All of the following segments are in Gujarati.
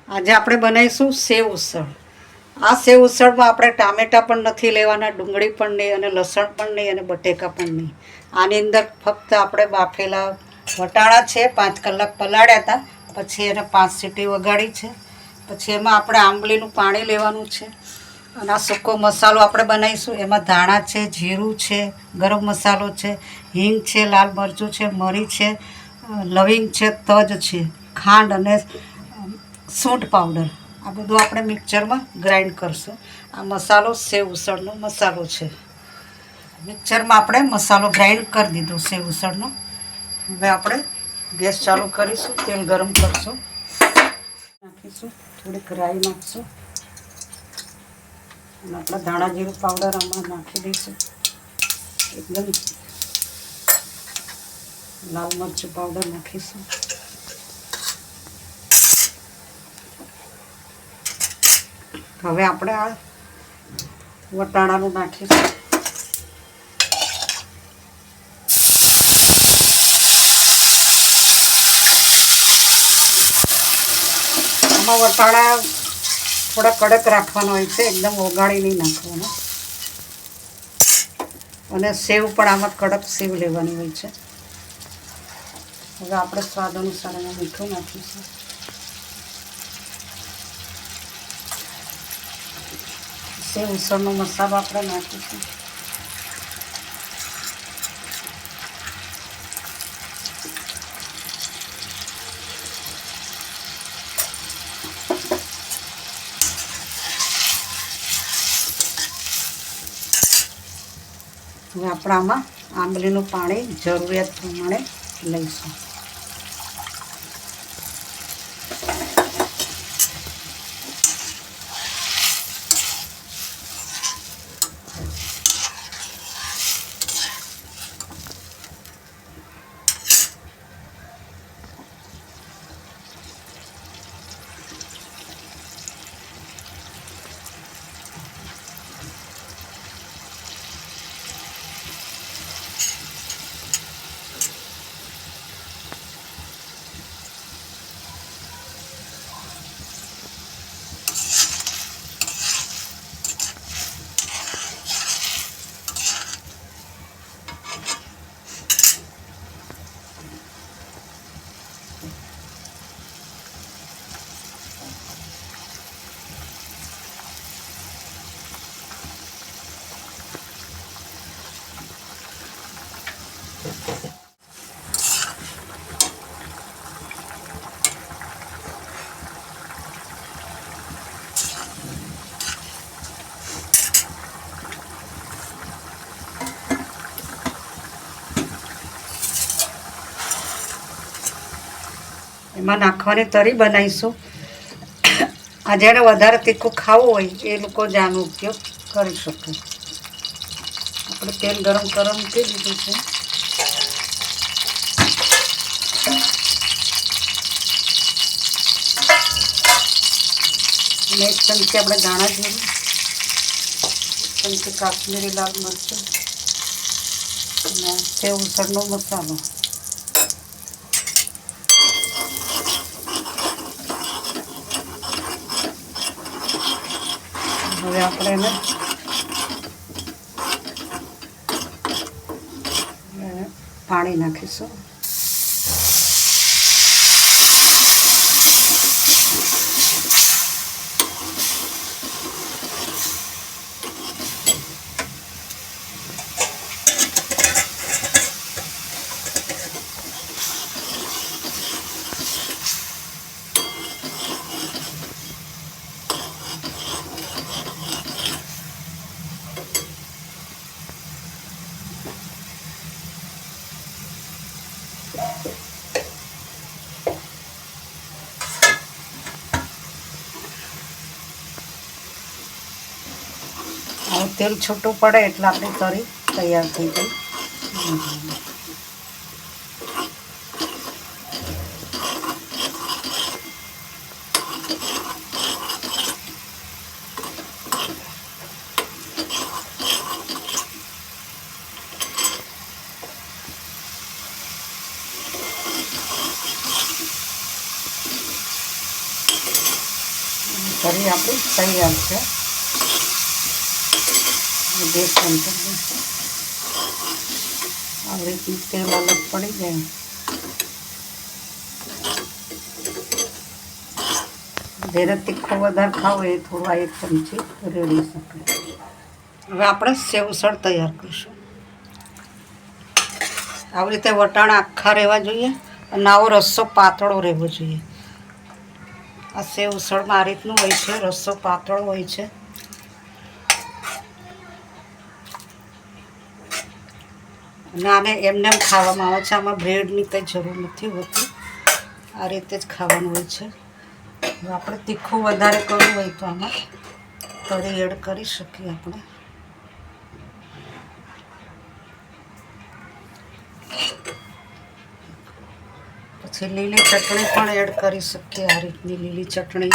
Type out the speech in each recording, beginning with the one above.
આજે આપણે બનાવીશું સેવ ઉસળ। આ સેવ ઉસળમાં આપણે ટામેટાં પણ નથી લેવાના, ડુંગળી પણ નહીં, અને લસણ પણ નહીં, અને બટેકા પણ નહીં। આની અંદર ફક્ત આપણે બાફેલા વટાણા છે, 5 કલાક પલાળ્યા હતા, પછી એને 5 સીટી વગાડી છે। પછી એમાં આપણે આંબલીનું પાણી લેવાનું છે, અને આ સૂકો મસાલો આપણે બનાવીશું। એમાં ધાણા છે, જીરું છે, ગરમ મસાલો છે, હિંગ છે, લાલ મરચું છે, મરી છે, લવિંગ છે, તજ છે, ખાંડ અને સૂંઠ પાવડર, આ બધું આપણે મિક્સરમાં ગ્રાઇન્ડ કરશું। આ મસાલો સેવ ઉસળનો મસાલો છે। મિક્સરમાં આપણે મસાલો ગ્રાઇન્ડ કરી દીધો સેવ ઉસળનો। હવે આપણે ગેસ ચાલુ કરીશું, તેલ ગરમ કરશું, નાખીશું, થોડીક રાઈ નાખીશું, અને આપણે ધાણા જીરું પાવડર આમાં નાખી દઈશું। એકદમ લાલ મરચું પાવડર નાખીશું। હવે આપણે આ વટાણાનું નાખીશું। આમાં વટાણા થોડા કડક રાખવાના હોય છે, એકદમ ઓગાળી નહીં નાખવાના, અને સેવ પણ આમાં કડક સેવ લેવાની હોય છે। હવે આપણે સ્વાદ અનુસાર એમાં મીઠું નાખીશું। સેવ ઉસળનો મસાલો આપણે નાખીશું। હવે આપણે આમાં આંબલીનું પાણી જરૂરિયાત પ્રમાણે લઈશું। એમાં નાખવાની તરી બનાવીશું। આ જેને વધારે તીખું ખાવું હોય એ લોકો જ આનો ઉપયોગ કરી શકે। આપણે તેલ ગરમ કરવા મૂકી દીધું છે, અને 1 ચમચી આપણે ધાણા જીરું, 1 ચમચી કાશ્મીરી લાલ મરચું, અને સેવ ઉસળનો મસાલો। હવે આપણે એને પાણી નાખીશું। હવે તેલ છૂટું પડે એટલે આપણી તરી તૈયાર થઈ ગઈ। કરી આપણી તૈયાર છે. ગેસ બંધ કરી દઈશું. આવી રીતનું તેલ અલગ પડી જાય. જેને તીખો વધારે ખાવો એ થોડું આ 1 ચમચી રેડી શકે. હવે આપણે સેવ ઉસળ તૈયાર કરીશું. આવી રીતે વટાણા આખા રહેવા જોઈએ અને આવો રસ્સો પાતળો રહેવો જોઈએ. આ સેવ ઉસળમાં આ રીતનું હોય છે, રસ્સો પાતળો હોય છે. અને આને એમને એમ ખાવામાં આવે છે. આમાં બ્રેડની કંઈ જરૂર નથી હોતી, આ રીતે જ ખાવાનું હોય છે. જો આપણે તીખું વધારે કરવું હોય તો આમાં તરી એડ કરી શકીએ આપણે. પછી લીલી ચટણી પણ એડ કરી શકીએ. આ રીતની લીલી ચટણી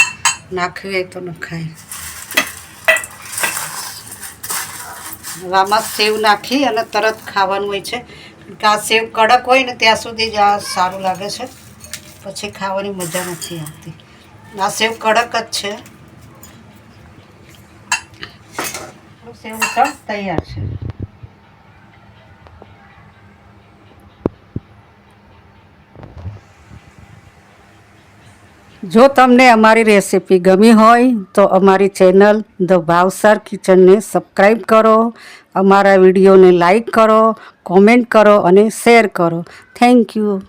નાખવી હોય તો નખાય. આમાં સેવ નાખી અને તરત ખાવાનું હોય છે. કે આ સેવ કડક હોય ને ત્યાં સુધી જ આ સારું લાગે છે, પછી ખાવાની મજા નથી આવતી. આ સેવ કડક જ છે. સેવ ઉસળ તૈયાર છે. જો તમને અમારી રેસીપી ગમી હોય તો અમારી ચેનલ ધ ભાવસાર કિચનને સબસ્ક્રાઈબ કરો, અમારા વિડીયોને લાઈક કરો, કોમેન્ટ કરો અને શેર કરો. Thank you.